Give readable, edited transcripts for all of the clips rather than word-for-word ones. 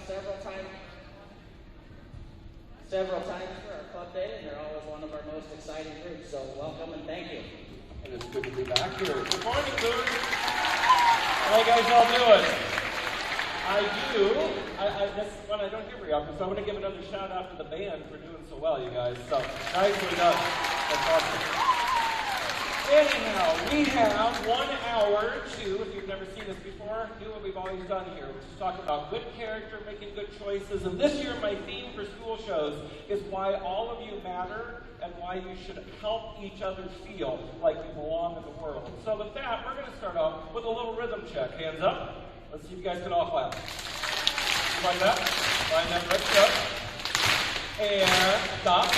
several times for our club day, and they're always one of our most exciting groups. So welcome and thank you. And it's good to be back here. Good morning, Coons. How you guys all doing? This is one I don't hear very often, so I want to give another shout out to the band for doing so well, you guys. So nicely done. That's awesome. Anyhow, we have 1 hour to, if you've never seen this before, do what we've always done here, which is talk about good character, making good choices. And this year, my theme for school shows is why all of you matter and why you should help each other feel like you belong in the world. So with that, we're going to start off with a little rhythm check. Hands up. Let's see if you guys can all clap. Like that. Line that wrist up. And stop.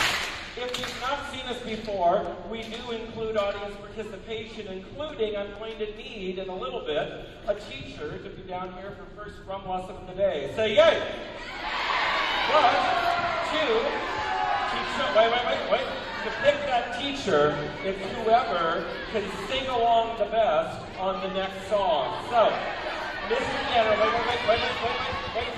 If you've not seen us before, we do include audience participation, including I'm going to need, in a little bit, a teacher to be down here for first drum lesson of the day. Say yay! But, wait. To pick that teacher, it's whoever can sing along the best on the next song. So, Mr. Danner, wait.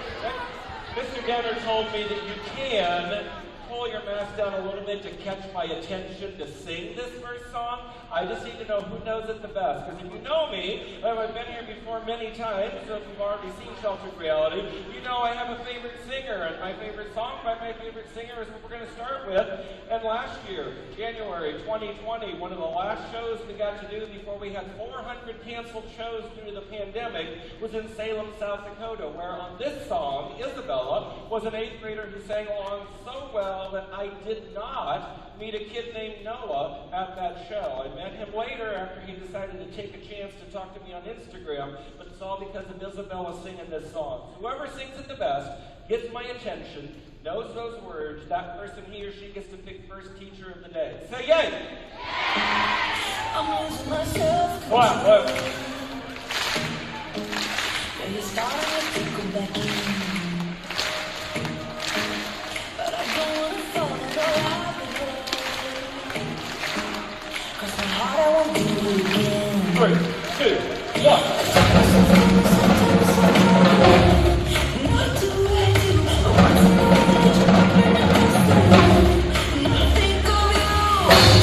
Mr. Danner told me that you can pull your mask down a little bit to catch my attention to sing this first song. I just need to know who knows it the best. Because if you know me, I've been here before many times, so if you've already seen Sheltered Reality, you know I have a favorite singer, and my favorite song by my favorite singer is what we're going to start with. And last year, January 2020, one of the last shows we got to do before we had 400 canceled shows due to the pandemic was in Salem, South Dakota, where on this song, Isabella was an 8th grader who sang along so well that I did not meet a kid named Noah at that show. I met him later after he decided to take a chance to talk to me on Instagram, but it's all because of Isabella singing this song. Whoever sings it the best, gets my attention, knows those words, that person, he or she, gets to pick first teacher of the day. Say yay! I'm losing myself. What? You're starting to go back in. But I don't want to fall in the rabbit hole. 'Cause my heart, I won't do it again. 3, 2, 1. What do I do? I want to know that you're nothing of you.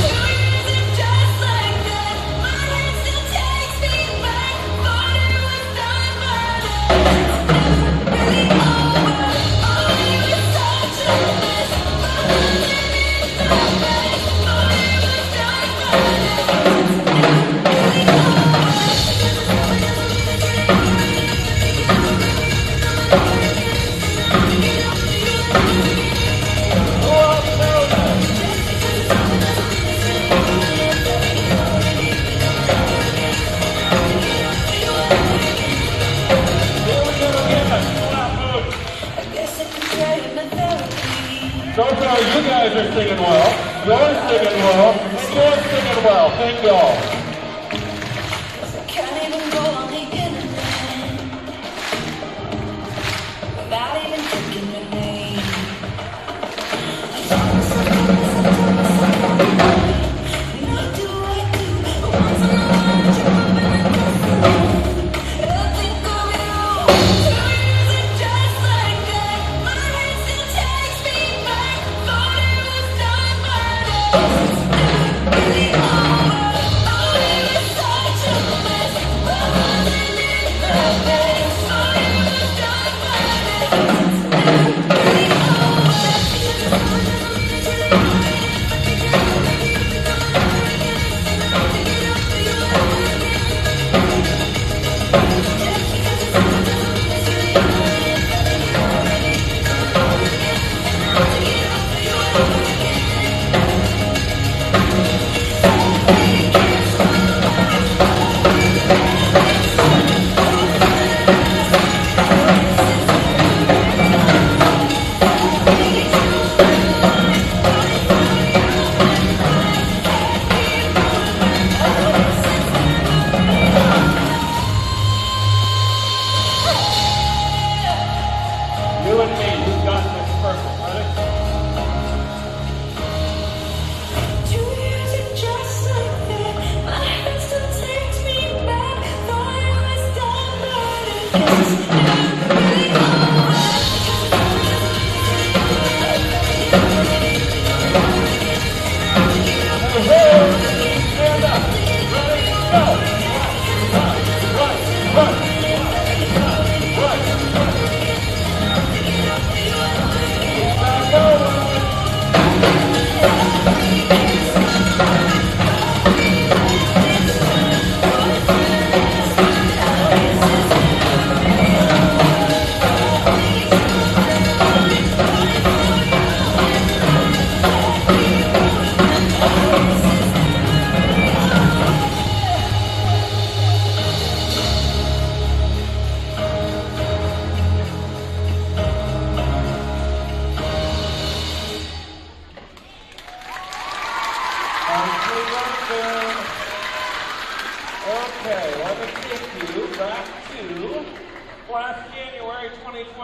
2 years and just like that, my head still takes me back. Thought it was done, but it's never really over. Oh, you were such a mess, but wasn't it so bad? Thought it was done, but it's never really over. I guess I can tell you my therapy. So far, you guys are singing well, you're singing well, and you're singing well. Thank y'all. 'Cause I can't even go on the internet without even thinking your name. What do I do? Once in a lifetime, and I think of you. 2 years and just like that, my head still takes me back. Thought it was done, but it's never really over. Oh,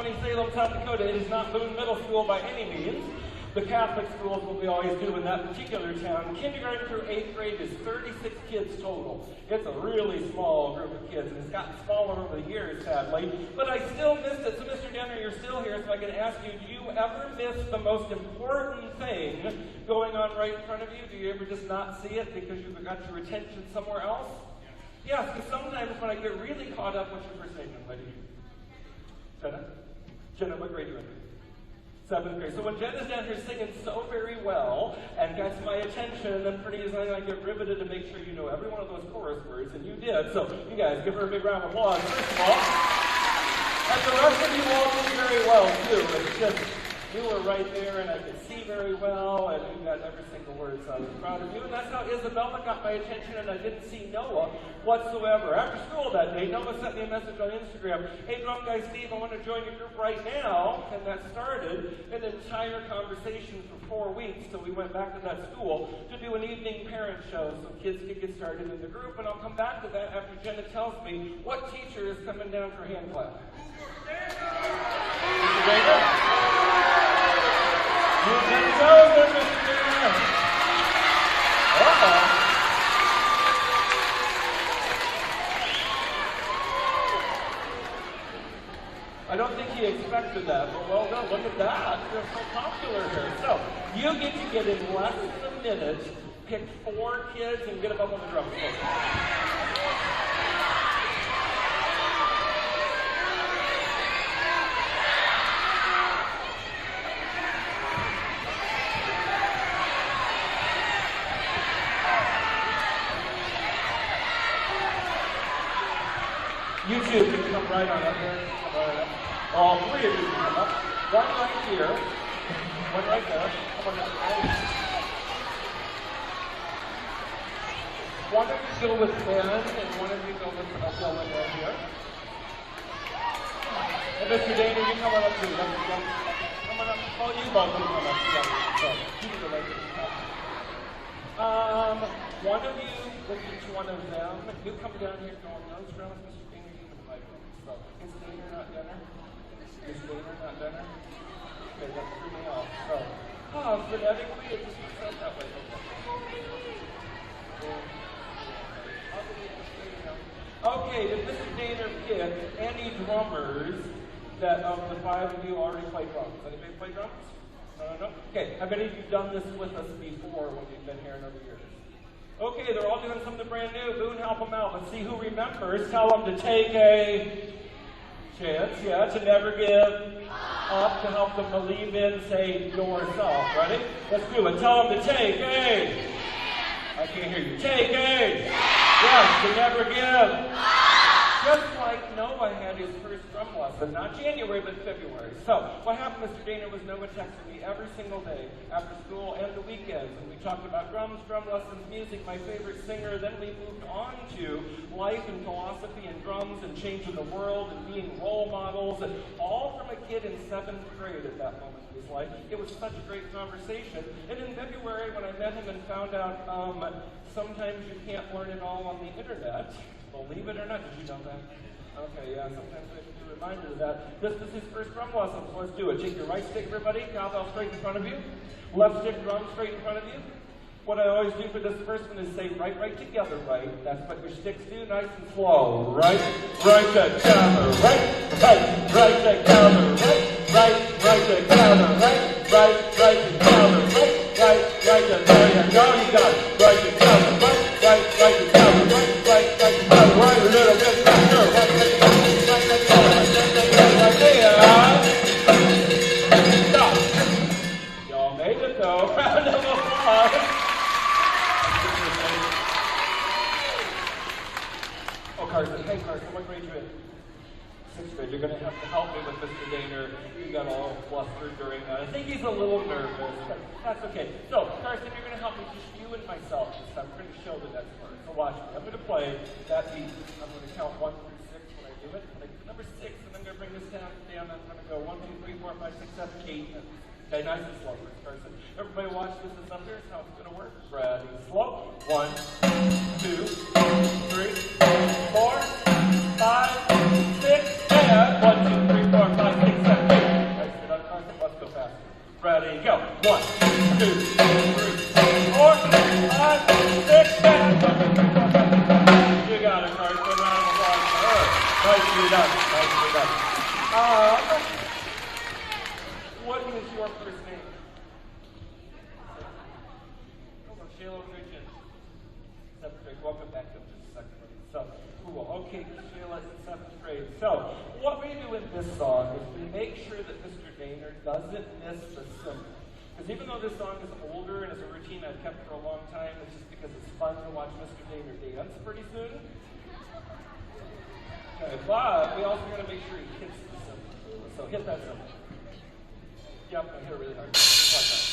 County, Salem, South Dakota. It is not Boone Middle School by any means. The Catholic schools, what we always do in that particular town, kindergarten through 8th grade is 36 kids total. It's a really small group of kids, and it's gotten smaller over the years, sadly. But I still missed it. So, Mr. Denner, you're still here, so I can ask you, do you ever miss the most important thing going on right in front of you? Do you ever just not see it because you've got your attention somewhere else? Yes, because sometimes when I get really caught up, what's your first name, young lady? Jenna? Jenna, what grade are you in? 7th grade. So when Jenna's down here singing so very well and gets my attention, then pretty soon I get riveted to make sure you know every one of those chorus words, and you did. So you guys give her a big round of applause, first of all. And the rest of you all did very well, too. It's just, you were right there, and I could see very well, and you got every single word, so I was proud of you. And that's how Isabella got my attention, and I didn't see Noah whatsoever. After school that day, Noah sent me a message on Instagram. Hey, drum guy Steve, I want to join your group right now. And that started an entire conversation for 4 weeks till we went back to that school to do an evening parent show so kids could get started in the group. And I'll come back to that after Jenna tells me what teacher is coming down for hand clap. Mr. Baker? You've been chosen, Mr. Baker. Uh-oh. I don't think he expected that, but well done. Look at that. You're so popular here. So, you get in less than a minute, pick 4 kids, and get them up on the drum floor. You two can come right on up there. Come right up. All 3 of you can come up. One right here. One right there. Come on up. One of you go with Ben, and one of you go with Dylan right here. And Mr. Dana, you come on up too. Come on up. Oh, you both can come up together. So, you can go right there. One of you with each one of them. You come down here going nose drums, Mr. Dana, you can invite them. So, is Dana not dinner? Is Dana not dinner? Okay, that threw me off. So, phonetically, it just works out that way. Okay, did Mr. Dana pick any drummers that of the 5 of you already play drums? Anybody play drums? No? Okay, have any of you done this with us before when you've been here in other years? Okay, they're all doing something brand new. Boone, help them out. Let's see who remembers. Tell them to take a chance, to never give up, to help them believe in, say, yourself. Ready? Let's do it. Tell them to take a. I can't hear you. Take a. Yes, to never give. Just like Noah had his first drum lesson, not January, but February. So, what happened, Mr. Dana, was Noah texted me every single day after school and the weekends. And we talked about drums, drum lessons, music, my favorite singer. Then we moved on to life and philosophy and drums and changing the world and being role models. And all from a kid in 7th grade at that moment in his life. It was such a great conversation. And in February, when I met him and found out sometimes you can't learn it all on the internet, believe it or not, did you know that? Okay, yeah, sometimes I should be reminded of that. This is his first drum lesson, so let's do it. Take your right stick, everybody, cowbell straight in front of you. Left stick, drum straight in front of you. What I always do for this first one is say right together, right. That's what your sticks do, nice and slow. Right together, right together, right together, right together, right together. There you go, you got it. Right together, right together, right together, right a little bit faster, right there. Stop. Y'all made it though. Round of applause. Oh, Carson. Hey, Carson, what grade you in? 6th grade. You're going to have to help me with Mr. Daner. You got all flustered during that. I think he's a little nervous, but that's okay. So, Carson, you're going to help me, just you and myself this time. We're going to show the next part. So watch me. I'm going to play that beat. I'm going to count 1 through 6 when I do it. Like number 6, and I'm going to bring this down. I'm going to go 1, 2, 3, 4, 5, 6, 7, 8. Okay, nice and slow, Carson. Everybody watch this. Is up here. This is how it's going to work. Ready, slow. 1, 2, 3, 4, 5, 6, and 1, 2, 3, 4, 5, 6, 7. Ready, go. 1, 2, 3, 4, 5, 6, 7. You got it, Carson. Round of applause for her. Nicely done. Nicely done. What is your first name? Shayla Christian. Seventh grade. Welcome back up to the second grade. So, cool. Okay, Shayla in seventh grade. So, what we do in this song is we make sure that Mr. Daner doesn't miss the symbol. Because even though this song is older and is a routine I've kept for a long time, it's just because it's fun to watch Mr. Daner dance pretty soon. Okay, but we also got to make sure he hits the symbol. So hit that symbol. Yep, I hit it really hard. Just like that.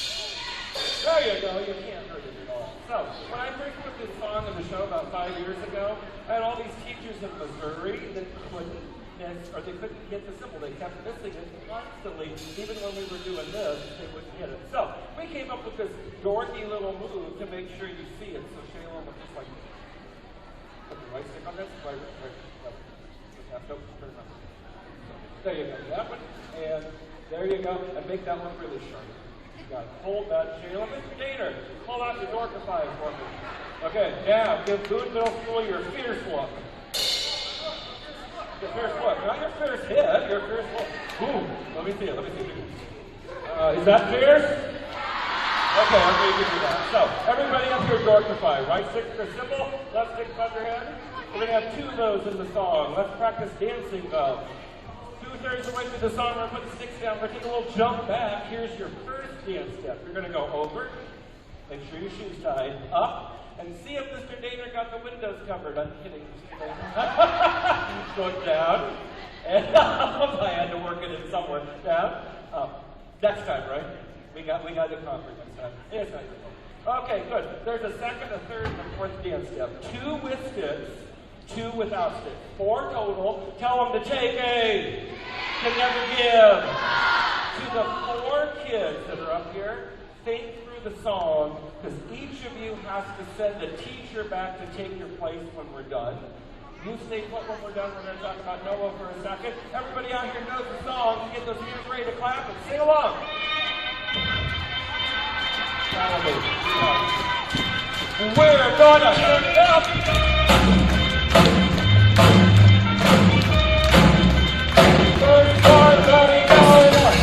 There you go, you can't hurt it at all. So, when I first put this song in the show about 5 years ago, I had all these teachers in Missouri that couldn't miss, or they couldn't hit the symbol. They kept missing it constantly. Even when we were doing this, they wouldn't hit it. So, we came up with this dorky little move to make sure you see it. So, Shayla will just like, put the right stick on this, right, left, nope, turn it on. So, there you go, that one, and there you go, and make that one really sharp. You got to hold that, Shayla. Mr. Daner, pull out your Dorkify for me. Okay, now give Boone Middle School your fierce look. Your fierce look, not your fierce hit, your fierce look. Ooh, let me see it, is that fierce? Okay, I'm going to give you that. So, everybody up here Dorkify. Right stick for symbol, left stick above your head. We're going to have 2 of those in the song. Let's practice dancing though. 2/3 of the way through the song, we're going to put the sticks down. We're going to take a little jump back. Here's your first dance step. You're going to go over, make sure your shoe's tied, up, and see if Mr. Daner got the windows covered. I'm kidding, Mr. Daner. Go down, and up. I had to work it in somewhere. Down, up. Next time, right? We got the conquer next time. Yes, I do. Okay, good. There's a second, a third, and a fourth dance step. 2 with sticks, 2 without sticks. 4 total. Tell them to take a, to never give. To the 4 kids that are up here, think through the song, because each of you has to send the teacher back to take your place when we're done. You stay put when we're done. We're going to talk about Noah for a second. Everybody out here knows the song. Get those ears ready to clap and sing along. We're gonna turn it up. First part, buddy, going up.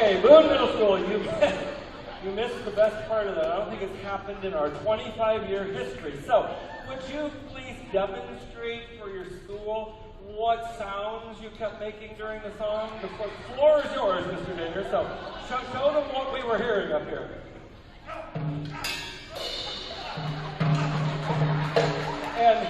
Okay, Boone Middle School, you missed the best part of that. I don't think it's happened in our 25-year history. So, would you please demonstrate for your school what sounds you kept making during the song? The floor is yours, Mr. Danger. So, show them what we were hearing up here. And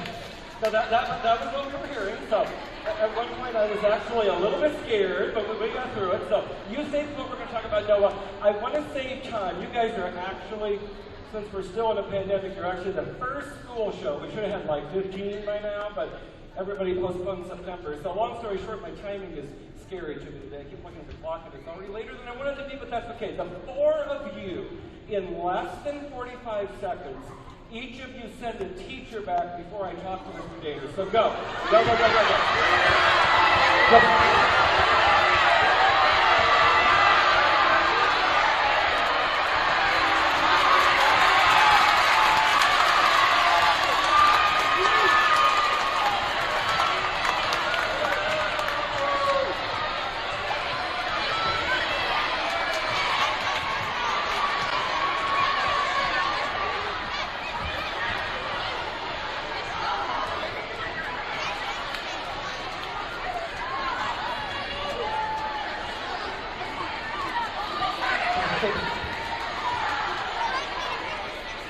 so that was what we were hearing. So at one point I was actually a little bit scared, but we got through it. So you say what we're going to talk about, Noah. I want to save time. You guys are actually, since we're still in a pandemic, you're actually the first school show. We should have had like 15 by now, but everybody postponed September. So long story short, my timing is scary to me today. I keep looking at the clock and it's already later than I wanted to be, but that's okay. The four of you, in less than 45 seconds, each of you send a teacher back before I talk to Mr. Danger. So go. Go, go, go, go, go. Go.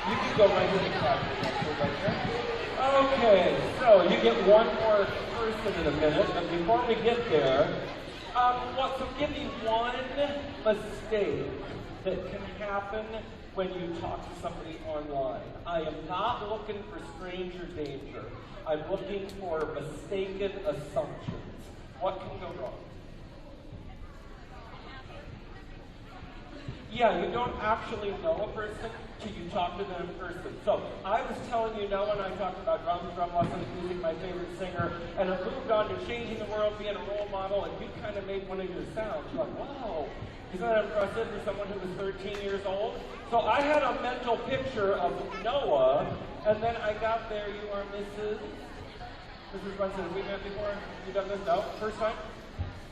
You can go right to the classroom. Okay, so you get one more person in a minute, but before we get there, so give me one mistake that can happen when you talk to somebody online. I am not looking for stranger danger. I'm looking for mistaken assumptions. What can go wrong? Yeah, you don't actually know a person till you talk to them in person. So I was telling you no when I talked about drums, drum lessons, music, my favorite singer, and I moved on to changing the world, being a role model, and you kind of made one of your sounds. You're like, wow, isn't that impressive for someone who was 13 years old? So I had a mental picture of Noah, and then I got there, you are Mrs. Brunson. Have we met before? You done this? No? First time?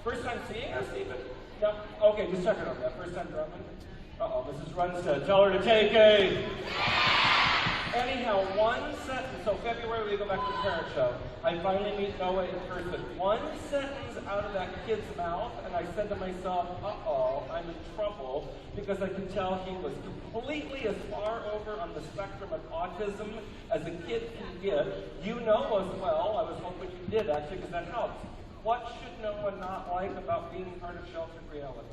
First time seeing us even? No? Okay, just check it on that. First time drumming? Uh-oh, Mrs. Runstead. Tell her to take a... Anyhow, one sentence. So February, we go back to the parent show. I finally meet Noah in person. One sentence out of that kid's mouth, and I said to myself, uh-oh, I'm in trouble, because I could tell he was completely as far over on the spectrum of autism as a kid can get. You know as well. I was hoping you did, actually, because that helps. What should Noah not like about being part of Sheltered Reality?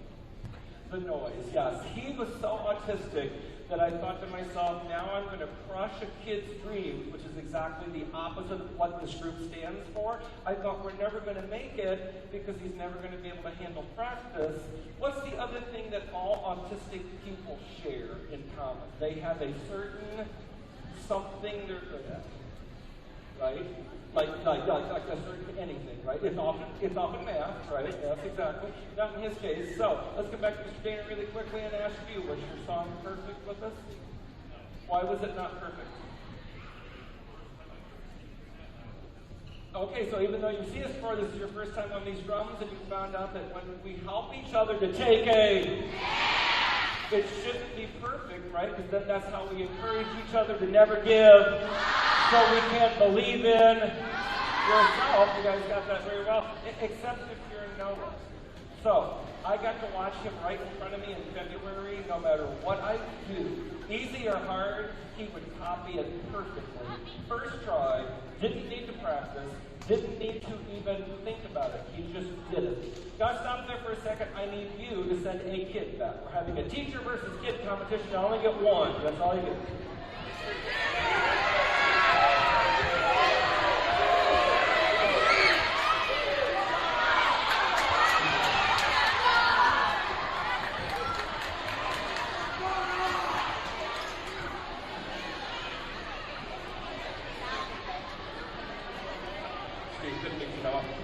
The noise, yes. He was so autistic that I thought to myself, now I'm going to crush a kid's dream, which is exactly the opposite of what this group stands for. I thought we're never going to make it because he's never going to be able to handle practice. What's the other thing that all autistic people share in common? They have a certain something they're good at, right? Like a certain anything, right? It's often math, right? Yes, exactly. Not in his case. So let's come back to Mr. Dana really quickly and ask you, was your song perfect with us? Why was it not perfect? Okay, so even though you see us before, this is your first time on these drums, and you found out that when we help each other to take a... It shouldn't be perfect, right? Because then that's how we encourage each other to never give. So we can't believe in yourself. You guys got that very well. Except if you're in Noah. So I got to watch him right in front of me in February. No matter what I do, easy or hard, he would copy it perfectly. First try, didn't need to practice, didn't need to even think about it. He just did it. Guys, stop there for a second. I need you to send a kid back. We're having a teacher versus kid competition. I only get one. That's all you get.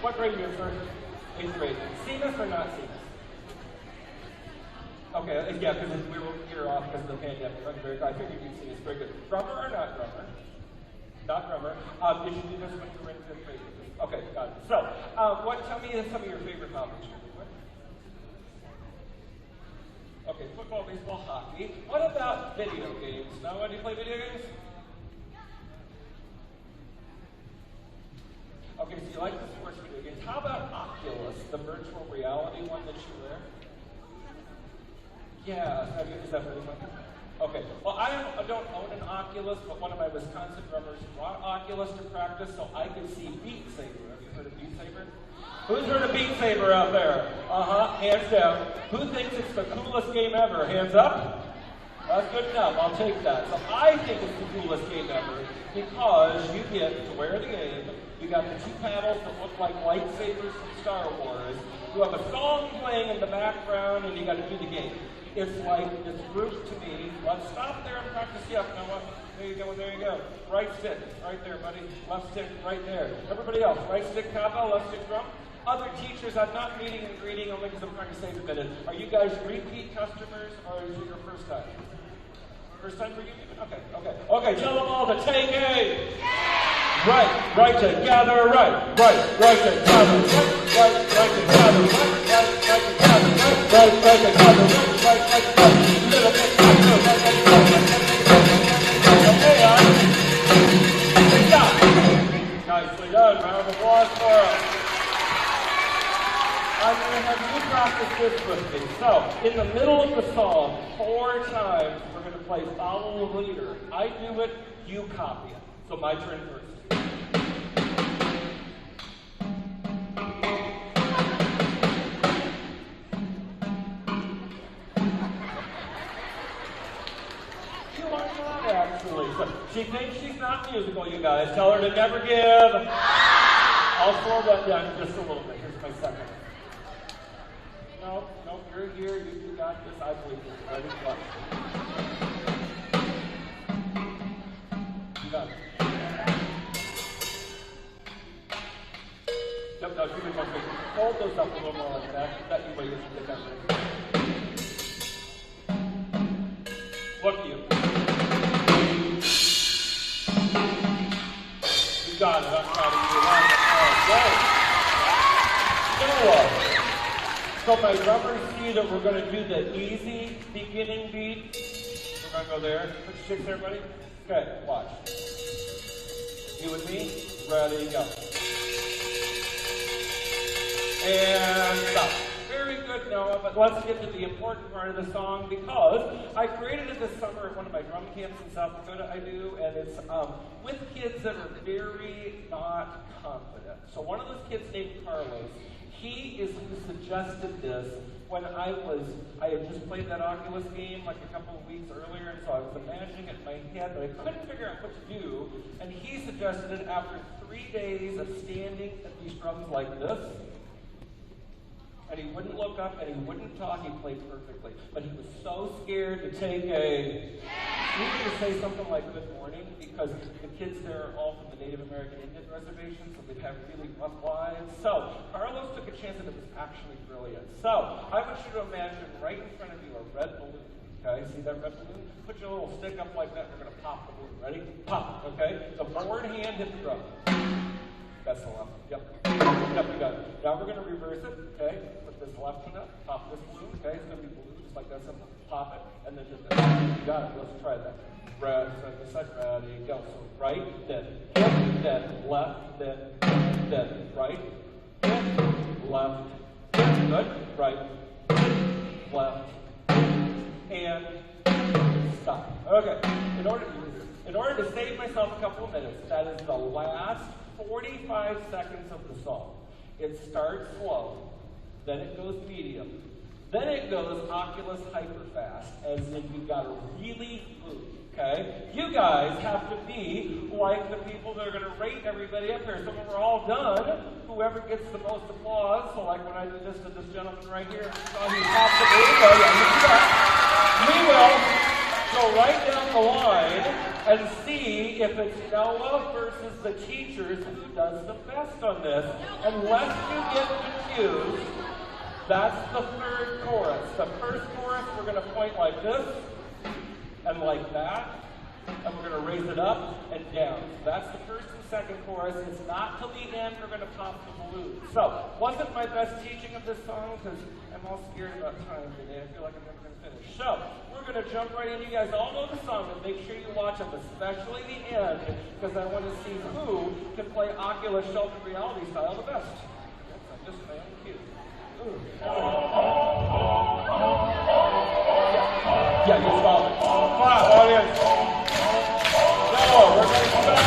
What grade are you in, sir? 8th grade. Seen us or not seen us? Okay, yeah, because we were here off because of the pandemic. I figured you'd see us. Very good. Drummer or not drummer? Not drummer. Did you do this when you were in 5th grade? Okay, got it. So, tell me some of your favorite hobbies. Okay, football, baseball, hockey. What about video games? No, do you play video games? Okay, so you like the sports video games. How about Oculus, the virtual reality one that you wear? Yeah, is that really fun? Okay, well I don't own an Oculus, but one of my Wisconsin drummers brought Oculus to practice so I could see Beat Saber. Have you heard of Beat Saber? Who's heard of Beat Saber out there? Hands down. Who thinks it's the coolest game ever? Hands up? That's good enough, I'll take that. So I think it's the coolest game ever because you get to wear the game, you got the two paddles that look like lightsabers from Star Wars, you have a song playing in the background, and you got to do the game. It's like this group to me. Let's stop there and practice. Yeah, you know what? There you go, there you go. Right stick, right there, buddy. Left stick, right there. Everybody else, right stick cowbell, left stick drum. Other teachers, I'm not meeting and greeting only because I'm trying to save a minute. Are you guys repeat customers, or is it your first time? First time for you? Okay, tell them all to take a right together, right together, right together, right together, little bit okay, stop. Nicely done, round of applause for us. I'm going to have you practice this with me. So, in the middle of the song, 4 times, we're going to play Follow the Leader. I do it, you copy it. So my turn first. You are not, actually. So she thinks she's not musical, you guys. Tell her to never give. I'll slow that down just a little bit. Here's my second. No, you're here. You got this. I believe you. Ready? Watch. You got it. No, keep it more big. Hold those up a little more like that. That way you can get that ready. Look at you. You got it. I'm proud of you. Right. So my drummers see that we're going to do the easy beginning beat. We're going to go there. Put your sticks there, buddy. Okay, watch. You with me? Ready, go. And stop. Very good, Noah, but let's get to the important part of the song because I created it this summer at one of my drum camps in South Dakota, I do, and it's with kids that are very not confident. So one of those kids named Carlos, he is who suggested this when I had just played that Oculus game like a couple of weeks earlier, and so I was imagining it in my head, but I couldn't figure out what to do, and he suggested it after 3 days of standing at these drums like this. And he wouldn't look up, and he wouldn't talk. He played perfectly. But he was so scared to take a... He needed to say something like good morning, because the kids there are all from the Native American Indian reservation, so they'd have really rough lives. So Carlos took a chance, and it was actually brilliant. So I want you to imagine right in front of you a red balloon. Okay, see that red balloon? Put your little stick up like that, and we're going to pop the balloon. Ready? Pop, okay? The forward hand hit the drum. That's the left. Yep, you got it. Now we're going to reverse it, okay? Put this left one up, pop this balloon, okay? It's going to be blue, just like that, simple. Pop it, and then just, you got it. Let's try that. Right, this side, ready, go. So right, then left, then right, left, good, right, left, and stop. Okay, in order to save myself a couple of minutes, that is the last 45 seconds of the song. It starts slow, then it goes medium, then it goes Oculus hyper fast, as in you gotta really move, okay? You guys have to be like the people that are gonna rate everybody up here. So when we're all done, whoever gets the most applause, so like when I did this to this gentleman right here, saw he popped the balloon, we will go right down the line and see if it's Noah versus the teachers who does the best on this. Unless you get confused, that's the third chorus. The first chorus, we're going to point like this, and like that, and we're going to raise it up and down. So that's the first and second chorus. It's not till the end we're going to pop the balloon. So, wasn't my best teaching of this song because I'm all scared about time today. I feel like I'm never going to finish. So, we're going to jump right in. You guys all know the song, but make sure you watch them, especially the end, because I want to see who can play Oculus Sheltered Reality style the best. Yes, I'm just my own cue. Yeah, you solve it. Come on, audience. Go, we're going to start.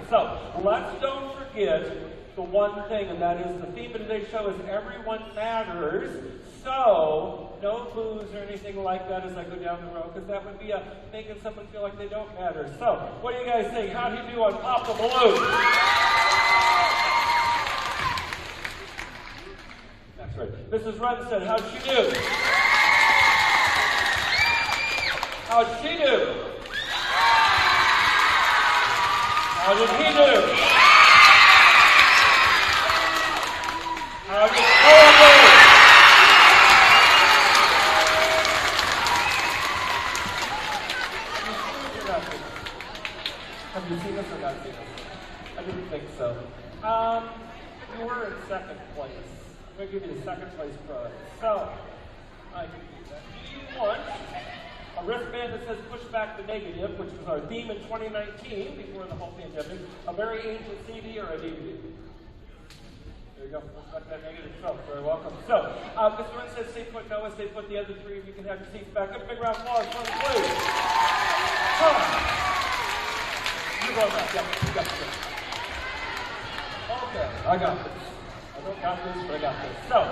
So, let's don't forget the one thing, and that is the theme of today's show is everyone matters. So, no booze or anything like that as I go down the road, because that would be making someone feel like they don't matter. So, what do you guys think? How do you do on Pop the Balloon? That's right. Mrs. Runstead, how'd she do? How'd she do? How did he do? How did Cole do? Have you seen this or not seen this? I didn't think so. You were in second place. I'm going to give you the second place prize. So, I can do that. Do you want a wristband that says push back the negative, which was our theme in 2019 before the whole pandemic, a very ancient CD or a DVD? There you go. Let's let that negative show. Very welcome. So, Mr. Run says stay put. Noah, stay put. The other three of you can have your seats back up. Big round of applause for them, please. You go back. Yep, you got this. Okay, I got this. I don't got this, but I got this. So,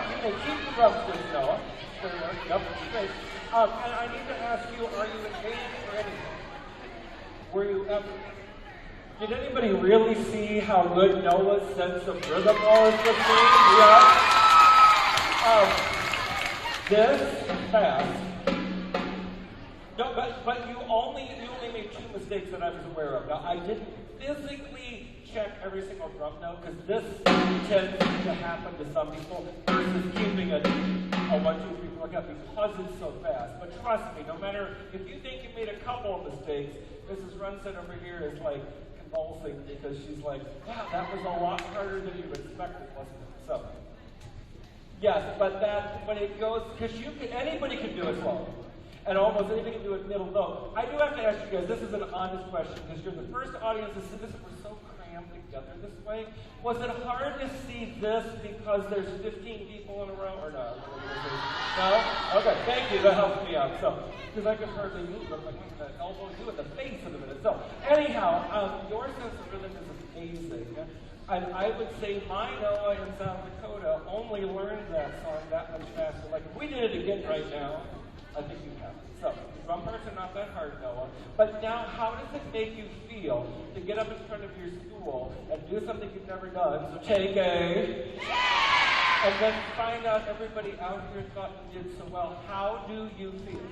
you can keep the drumsticks, Noah. There you go. Yep, great. And I need to ask you, are you engaged for anything? Were you ever? Did anybody really see how good Noah's sense of rhythm was with me? Yeah. This fast. No, but you only made two mistakes that I was aware of. Now, I didn't physically check every single drum note because this tends to happen to some people versus keeping it a 1, 2, 3, 4 count because it's so fast. But trust me, no matter if you think you made a couple of mistakes, Mrs. Runstead over here is like convulsing because she's like, wow, that was a lot harder than you expected, wasn't it? So, yes, but that when it goes, because anybody can do it slow. And almost anybody can do it middle note. I do have to ask you guys, this is an honest question, because you're the first audience to see this, we're so crammed together this way. Was it hard to see this because there's 15 people in a row, or no? No? Okay, thank you, that helps me out. So, because I could hardly move, I'm like, I'm going to elbow you in the face in a minute. So, anyhow, your sense of rhythm is amazing. And I would say my Noah in South Dakota only learned that song that much faster. Like, if we did it again right now, I think you have it. So, drum parts are not that hard, Noah. But now, how does it make you feel to get up in front of your school and do something you've never done? So take a... And then find out everybody out here thought you did so well. How do you feel?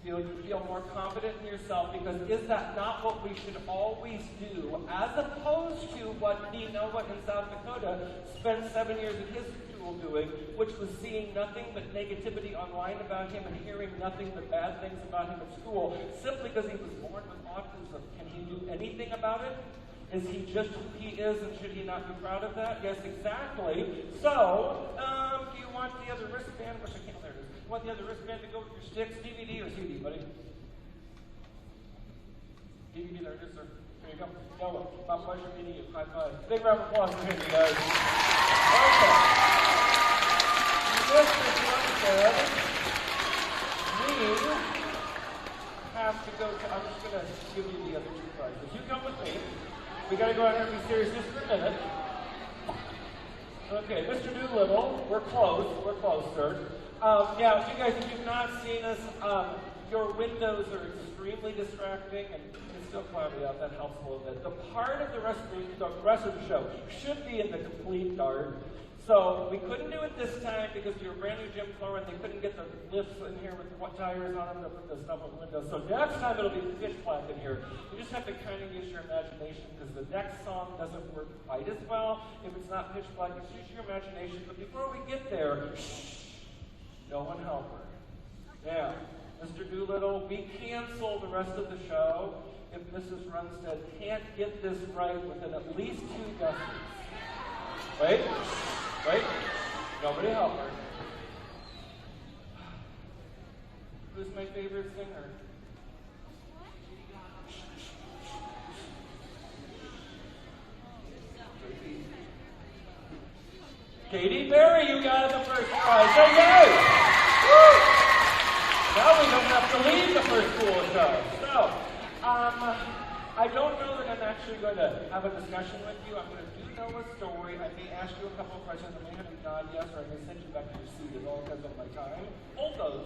You feel more confident in yourself because is that not what we should always do as opposed to what Noah in South Dakota spent 7 years at his school doing, which was seeing nothing but negativity online about him and hearing nothing but bad things about him at school simply because he was born with autism. Can he do anything about it? Is he just who he is and should he not be proud of that? Yes, exactly. So, do you want the other wristband? Which I can't, there it is. You want the other wristband to go with your sticks? DVD or CD, buddy? DVD, there it is, sir. There you go. Noah, my pleasure meeting you. High five. Big round of applause for him, you guys. Okay. This is one said, we have to go to, I'm just going to give you the other two prizes. You come with me. We got to go out here and be serious just for a minute. Okay, Mr. Doolittle, we're close, sir. Yeah, you guys, if you've not seen us, your windows are extremely distracting, and it's still cloudy out, that helps a little bit. The part of the rest of the show should be in the complete dark. So we couldn't do it this time because you're a brand new gym floor and they couldn't get the lifts in here with what tires on them to put the stuff on the windows. So next time it'll be pitch black in here. You just have to kind of use your imagination because the next song doesn't work quite as well if it's not pitch black. It's just your imagination. But before we get there, no one help her. Now, Mr. Doolittle, we cancel the rest of the show if Mrs. Runstead can't get this right within at least 2 guesses. Wait. Nobody help her. Who's my favorite singer? Katy Perry, you got the first prize. Hey, guys! Woo! Now we don't have to leave the first school show. So, I don't know that I'm actually going to have a discussion with you. I'm going to know a story. I may ask you a couple of questions. I may have you nod yes, or I may send you back to your seat. It all depends on my time. Hold those.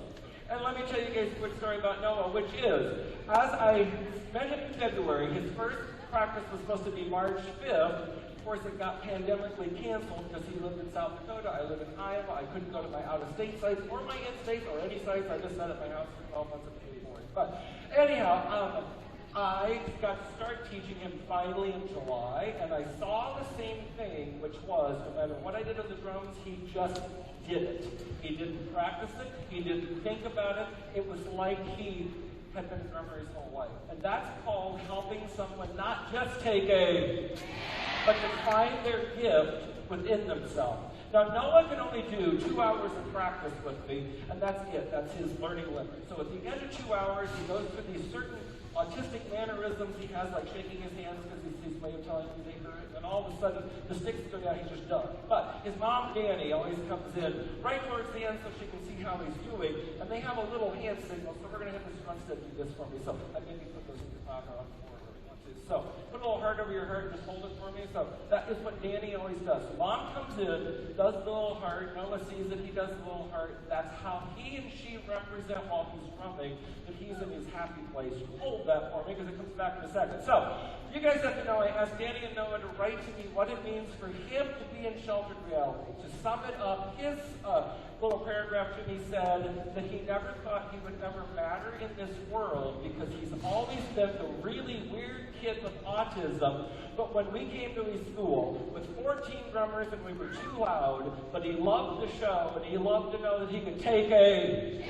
And let me tell you guys a quick story about Noah, which is, as I mentioned in February, his first practice was supposed to be March 5th. Of course, it got pandemically canceled because he lived in South Dakota. I live in Iowa. I couldn't go to my out-of-state sites or my in-state or any sites. I just sat at my house for 12 months of pretty boring. But anyhow, I got to start teaching him finally in July, and I saw the same thing, which was, no matter what I did on the drums, he just did it. He didn't practice it. He didn't think about it. It was like he had been a drummer his whole life. And that's called helping someone not just take a, but to find their gift within themselves. Now, Noah can only do 2 hours of practice with me, and that's it. That's his learning limit. So at the end of 2 hours, he goes through these certain autistic mannerisms he has, like shaking his hands because it's his way of telling you they hurt, and all of a sudden, the sticks go down, he's just done. But his mom, Danny, always comes in right towards the end so she can see how he's doing, and they have a little hand signal, so we're going to have Mr. Runstead do this for me. So I maybe put those in your pocket on the floor if you want to. So put a little heart over your heart and just hold it for me. So that is what Danny always does. So mom comes in, does the little heart, Noah sees it, he does the little heart. That's how he and she represent while he's drumming that he's in his happy place. Hold that for me because it comes back in a second. So you guys have to know, I asked Danny and Noah to write to me what it means for him to be in sheltered reality. To sum it up, his little paragraph to me said that he never thought he would ever matter in this world because he's always been the really weird kid with autism. But when we came to his school with 14 drummers and we were too loud, but he loved the show and he loved to know that he could take a...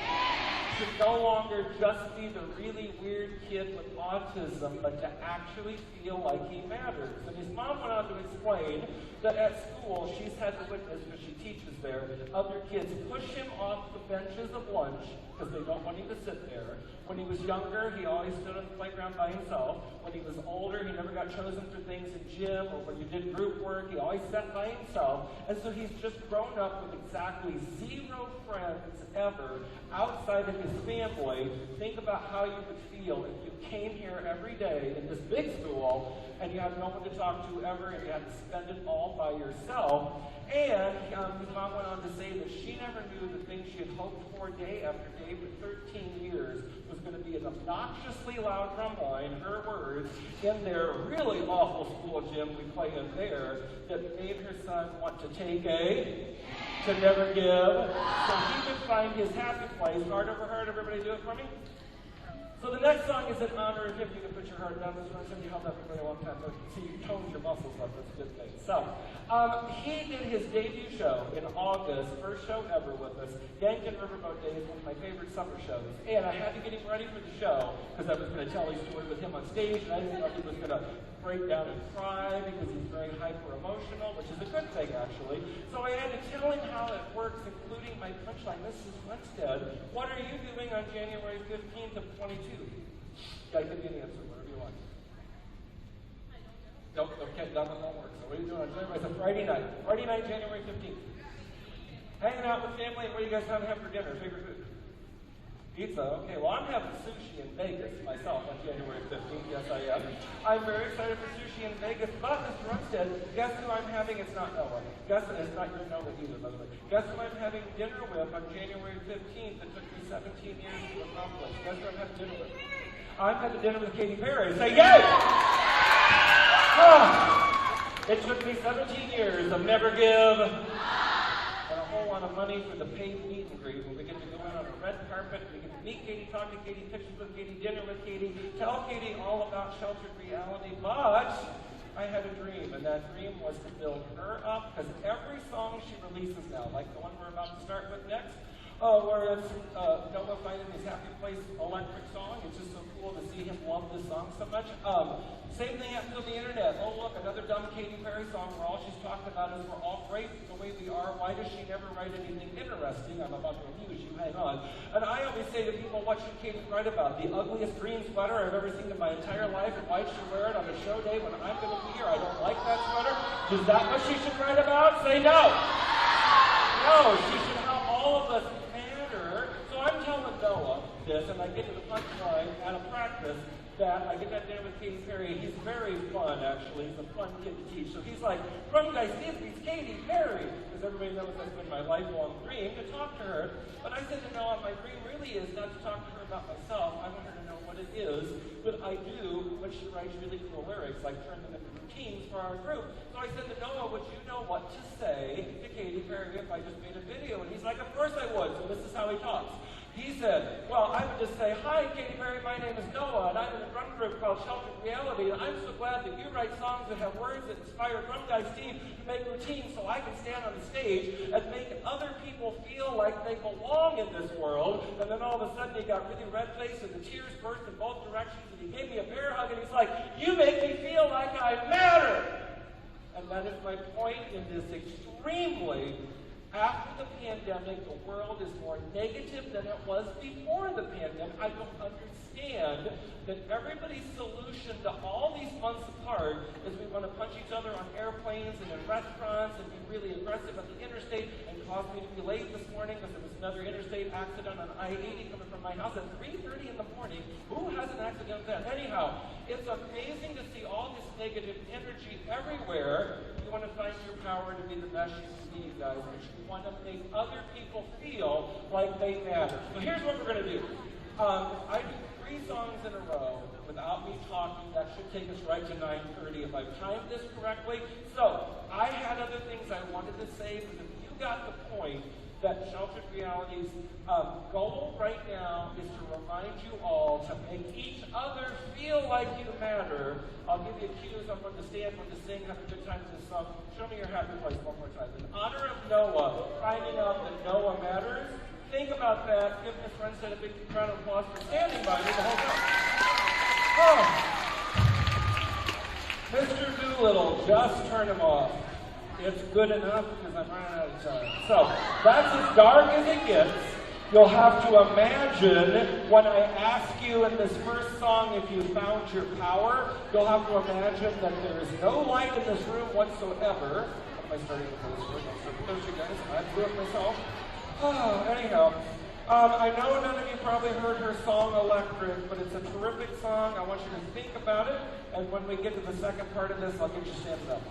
to no longer just be the really weird kid with autism, but to actually feel like he matters. And his mom went on to explain that at school, she's had to witness, because she teaches there, other kids push him off the benches of lunch because they don't want him to sit there. When he was younger, he always stood on the playground by himself. When he was older, he never got chosen for things in gym or when you did group work. He always sat by himself. And so he's just grown up with exactly 0 friends ever outside of his family. Think about how you would feel if you came here every day in this big school and you had no one to talk to ever and you had to spend it all by yourself. And his mom went on to say that she never knew the things she had hoped for day after day for 13 years was going to be an obnoxiously loud drum line, her words, in their really awful school gym we play in there, that made her son want to take a, to never give, so he could find his happy place. Heart over heart, everybody do it for me? So the next song is in honor of him. You can put your heart down. This one, you held up for a long time. So you toned your muscles up. That's a good thing. So he did his debut show in August, first show ever with us. Yankton Riverboat Days, one of my favorite summer shows. And I had to get him ready for the show because I was going to tell his story with him on stage, and I didn't know he was going to break down and cry because he's very hyper-emotional, which is a good thing, actually. So I had to tell him how it works, including my punchline. Mrs. Runstead, what are you doing on January 15th of 22? Yeah, give me an answer, whatever you want. Nope, okay, that one won't work. So what are you doing on January? It's a Friday night. Friday night, January 15th. Hanging out with family, and what are you guys having for dinner? Favorite food? Pizza, okay. Well, I'm having sushi in Vegas myself on January 15th. Yes, I am. I'm very excited for sushi in Vegas. But, Mr. Runstead, guess who I'm having? It's not Noah. Guess it's not your Noah either, by the way. Guess who I'm having dinner with on January 15th? It took me 17 years to accomplish. Guess who I'm having dinner with? I'm having dinner with Katy Perry. Say yay! It took me 17 years of never give. And a whole lot of money for the paid meet and greet where we get to go in on a red carpet, we get to meet Katy, talk to Katy, pictures with Katy, dinner with Katy, tell Katy all about sheltered reality. But I had a dream, and that dream was to build her up, because every song she releases now, like the one we're about to start with next, where it's Noah finding his happy place electric song. It's just so cool to see him love this song so much. Same thing happens on the internet. Oh, look, another dumb Katy Perry song where all she's talking about is we're all great the way we are. Why does she never write anything interesting? I'm about to abuse you. Hang on. And I always say to people, what should Katy write about? The ugliest green sweater I've ever seen in my entire life, and why should she wear it on a show day when I'm going to be here? I don't like that sweater. Is that what she should write about? Say no. No, she should help all of us matter. So I'm telling Noah this, and I get to the punchline out of practice, that I get that dinner with Katy Perry. He's very fun, actually. He's a fun kid to teach. So he's like, Drum Guy Steve meets Katy Perry. Because everybody knows that's been my lifelong dream, to talk to her. But I said to Noah, my dream really is not to talk to her about myself. I want her to know what it is that I do when she writes really cool lyrics, like turn them into routines for our group. So I said to Noah, would you know what to say to Katy Perry if I just made a video? And he's like, of course I would. So this is how he talks. He said, well, I would just say, hi, Katy Perry, my name is Noah, and I'm in a drum group called Sheltered Reality, and I'm so glad that you write songs that have words that inspire Drum Guy Steve to make routines so I can stand on the stage and make other people feel like they belong in this world. And then all of a sudden he got really red-faced and the tears burst in both directions, and he gave me a bear hug, and he's like, you make me feel like I matter. And that is my point in this extremely, after the pandemic, the world is more negative than it was before the pandemic. I don't understand that everybody's solution to all these months apart is we want to punch each other on airplanes and in restaurants and be really aggressive at the interstate and cause me to be late this morning because there was another interstate accident on I-80 coming from my house at 3:30 in the morning. Who has an accident then? Anyhow, it's amazing to see all this negative energy everywhere. You want to find your power to be the best you can be, guys, but you want to make other people feel like they matter. So here's what we're going to do. I do 3 songs in a row without me talking. That should take us right to 9:30 if I've timed this correctly. So I had other things I wanted to say, but if you got the point that Sheltered Reality's goal right now is to remind you all to make each other feel like you matter. I'll give you cues on when to stand, when to sing, have a good time with this song. Show me your happy place one more time. In honor of Noah, finding out that Noah matters. Think about that. Give my friends a big round of applause for standing by me the whole time. Oh. Mr. Doolittle, just turn him off. It's good enough because I'm running out of time. So, that's as dark as it gets. You'll have to imagine when I ask you in this first song if you found your power, you'll have to imagine that there is no light in this room whatsoever. Am I starting to play this word? Those you guys, I blew it myself. Anyhow, I know none of you probably heard her song Electric, but it's a terrific song. I want you to think about it, and when we get to the second part of this, I'll get you standing up.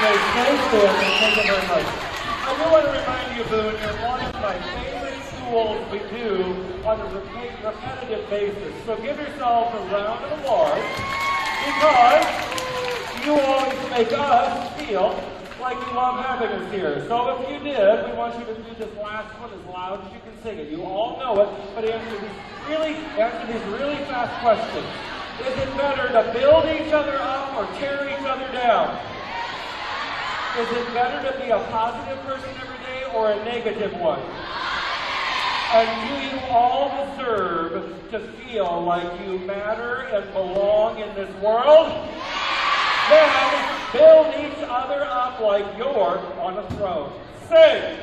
may stay standing. Thank you very much. I do want to remind you, Boone, you're one of my favorite tools we do on a repetitive basis. So give yourselves a round of applause because you always make us feel like you love having us here. So if you did, we want you to do this last one as loud as you can sing it. You all know it, but answer these really fast questions. Is it better to build each other up or tear each other down? Is it better to be a positive person every day or a negative one? And do you all deserve to feel like you matter and belong in this world? Then build each other up like you're on a throne. Sing!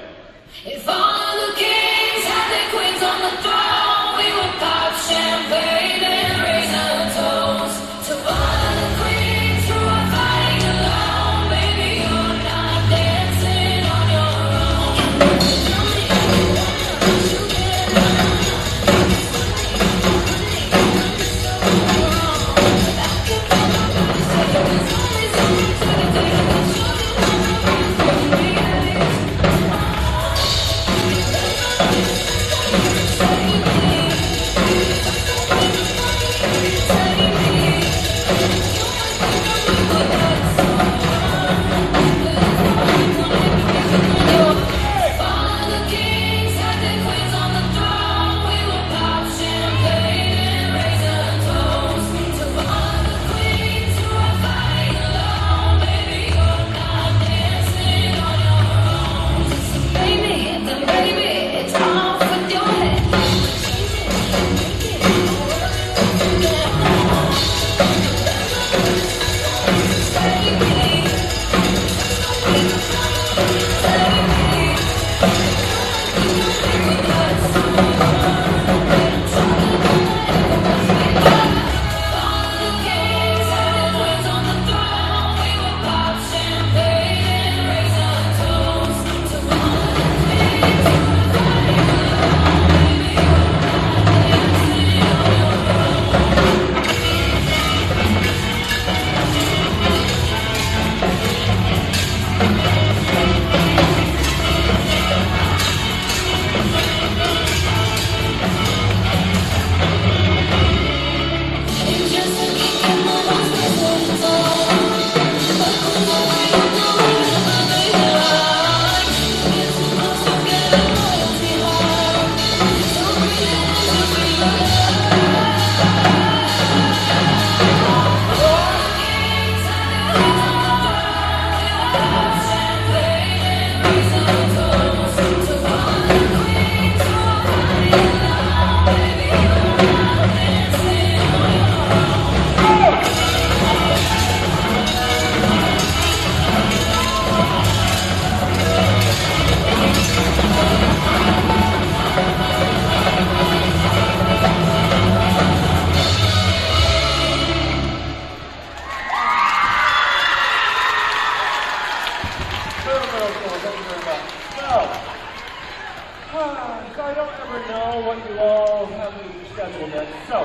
If all the kings had their queens on the throne, we would pop champagne and raise our toast. To all the queens who are fighting alone, baby, you're not dancing on your own. I don't ever know what you all have scheduled in. So,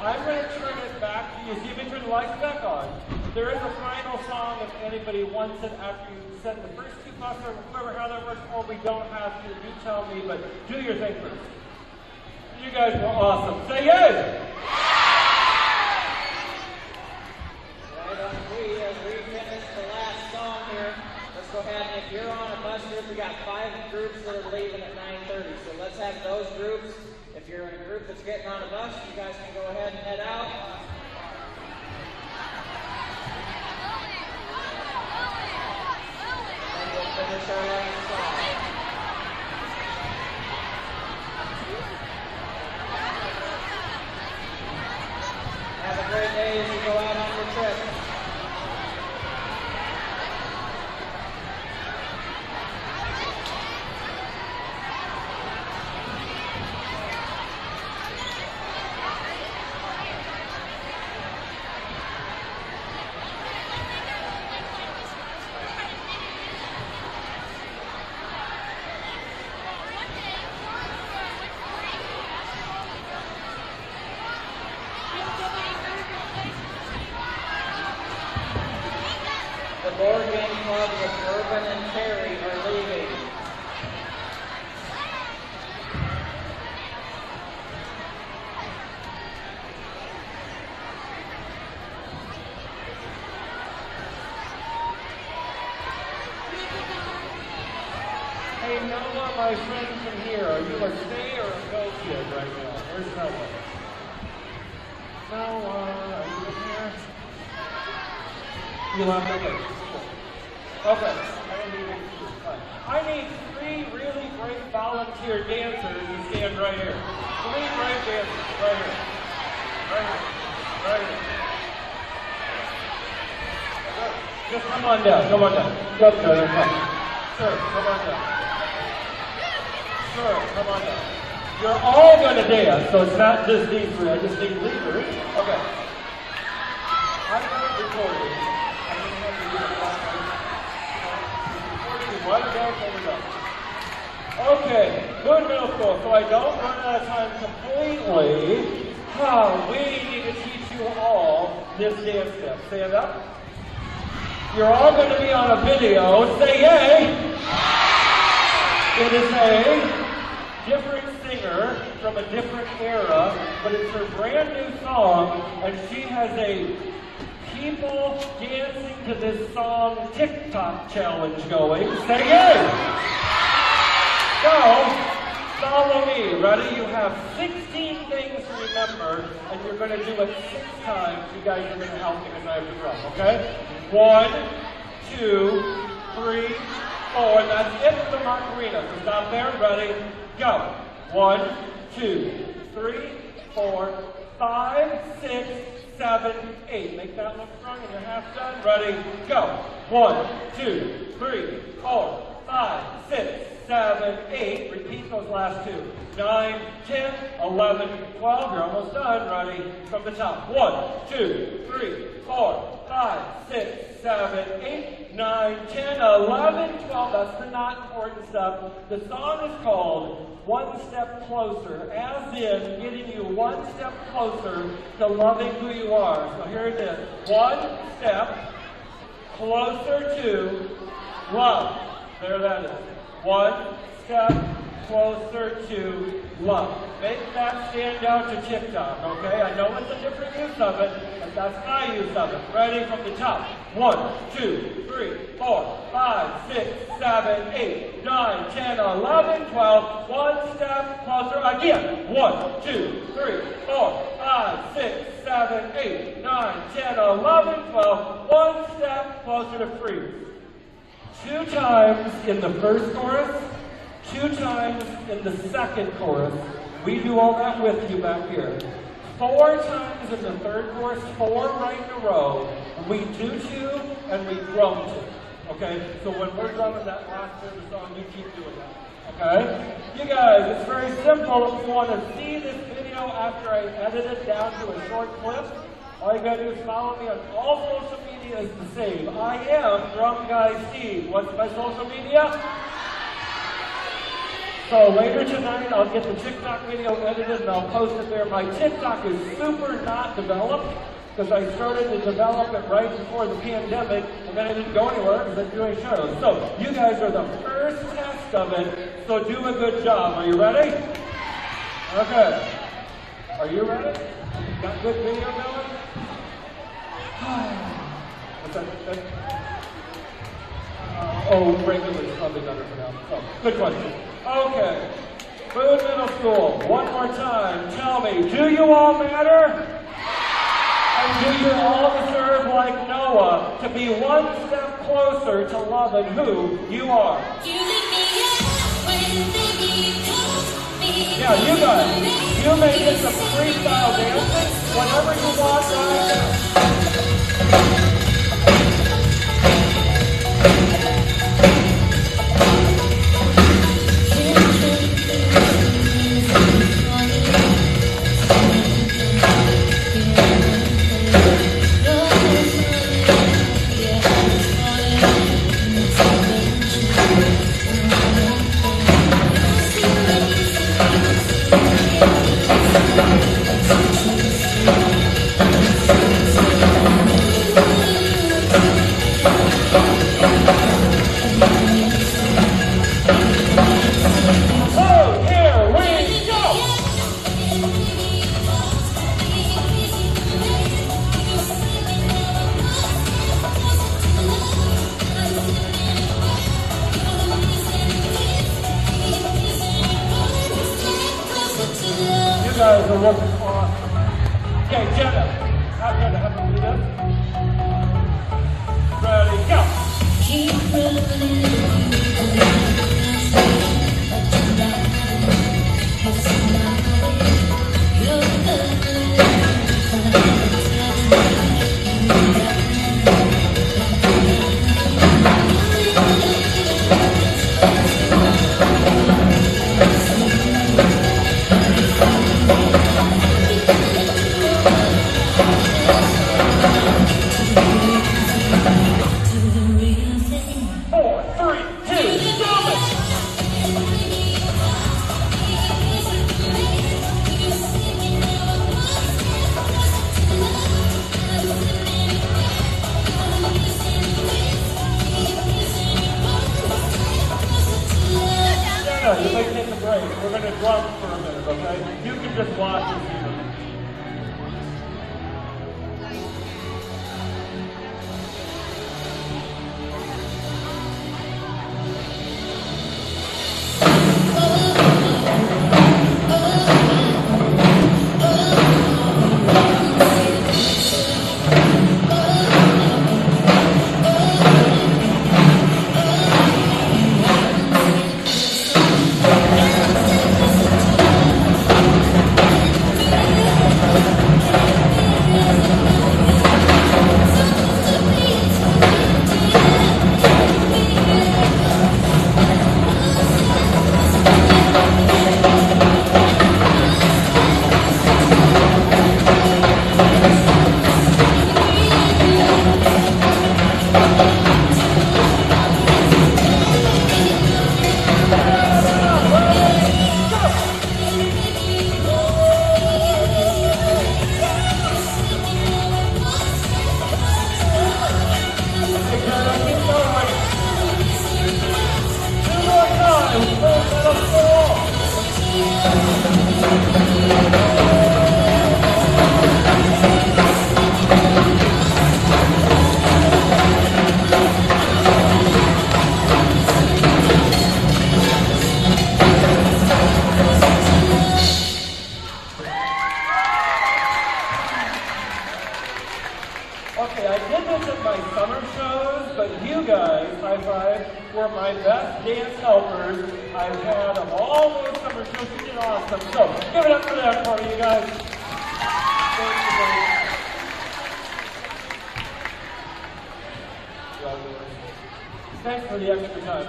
I'm going to turn it back to you. See if you turn the lights back on. There is a final song if anybody wants it after you send the first two bucks or whoever, how that works, or we don't have to. You tell me, but do your thing first. You guys were awesome. Say yay! Right on three, as we finish the last song here, let's go ahead and if you're on a bus group, we got 5 groups that are leaving at 9:30. So let's have those groups. If you're in a group that's getting on a bus, you guys can go ahead and head out. And we'll finish our last song. Have a great day as you go out on your trip. board game club with Urban and Terry are leaving. Hey, Noah, my friend from here, are you a stay or a go kid right now? Where's Noah? Noah, are you in here? You left? Okay. Cool. Okay. I need 3 really great volunteer dancers to stand right here. 3 great dancers right here. Right here. Right here. Just come on down. Come on down. Come down. Sure, come on down. Sure, come on down. You're all going to dance, so it's not just these 3. I just need leaders. Okay. I'm going to record you. I'm going to have to do one down, over down. Okay, good middle school. So I don't run out of time completely. We need to teach you all this dance step. Stand up. You're all going to be on a video. Say yay! It is a different singer from a different era, but it's her brand new song, and she has a people dancing to this song TikTok challenge going. Say yay! So, follow me. Ready? You have 16 things to remember, and you're going to do it 6 times. You guys are going to help me because I have to drum, okay? 1, 2, 3, 4. That's it for the Macarena. So stop there. Ready? Go. 1, 2, 3, 4, 5, 6, 7, 8. Make that look strong and you're half done. Ready? Go. 1, 2, 3, 4, 5, 6, 7, 8. Repeat those last 2. 9, 10, 11, 12. You're almost done. Ready? From the top. 1, 2, 3, 4, 5, 6, 7, 8, 9, 10, 11, 12. That's the not important stuff. The song is called One Step Closer, as in getting you one step closer to loving who you are. So here it is. One step closer to love. There that is. One step closer to love. Make that stand out to TikTok, okay? I know it's a different use of it, but that's my use of it. Ready? From the top. 1, 2, 3, 4, 5, 6, 7, 8, 9, 10, 11, 12. One step closer again. 1, 2, 3, 4, 5, 6, 7, 8, 9, 10, 11, 12. One step closer to freeze. 2 times in the first chorus, 2 times in the second chorus. We do all that with you back here. 4 times in the third chorus, 4 right in a row. We do 2 and we drum 2. Okay? So when we're drumming that last bit of the song, you keep doing that. Okay? You guys, it's very simple. If you want to see this video after I edit it down to a short clip, all you gotta do is follow me on all social media is the same. I am Drum Guy Steve. What's my social media? So later tonight, I'll get the TikTok video edited and I'll post it there. My TikTok is super not developed because I started to develop it right before the pandemic and then I didn't go anywhere because I'm doing shows. So you guys are the first test of it, so do a good job. Are you ready? Okay. Are you ready? Got good video going? What's that? Regular is probably better for now. So, good question. Okay. Boone Middle School, one more time. Tell me, do you all matter? And do you all deserve, like Noah, to be one step closer to loving who you are? Yeah, you guys, you may get some freestyle dancing whenever you want right now. this is awesome. Okay, Jenna, have to do this. Ready, go. Keep running. You may take a break. We're going to drum for a minute, okay? You can just watch and see them. Okay, I did this at my summer shows, but you guys, high five, were my best dance helpers I've had of all those summer shows. You did awesome. So, give it up for that part, you guys. Thank you, buddy. Thanks for the extra time.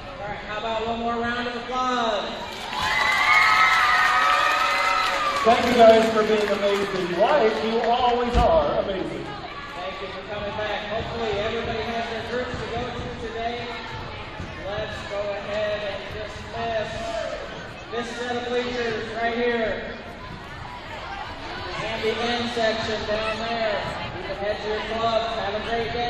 All right, how about one more round of applause? Thank you guys for being amazing. Like you always are amazing. Thank you for coming back. Hopefully everybody has their groups to go to today. Let's go ahead and dismiss this set of bleachers right here. And the end section down there. You can head to your clubs. Have a great day.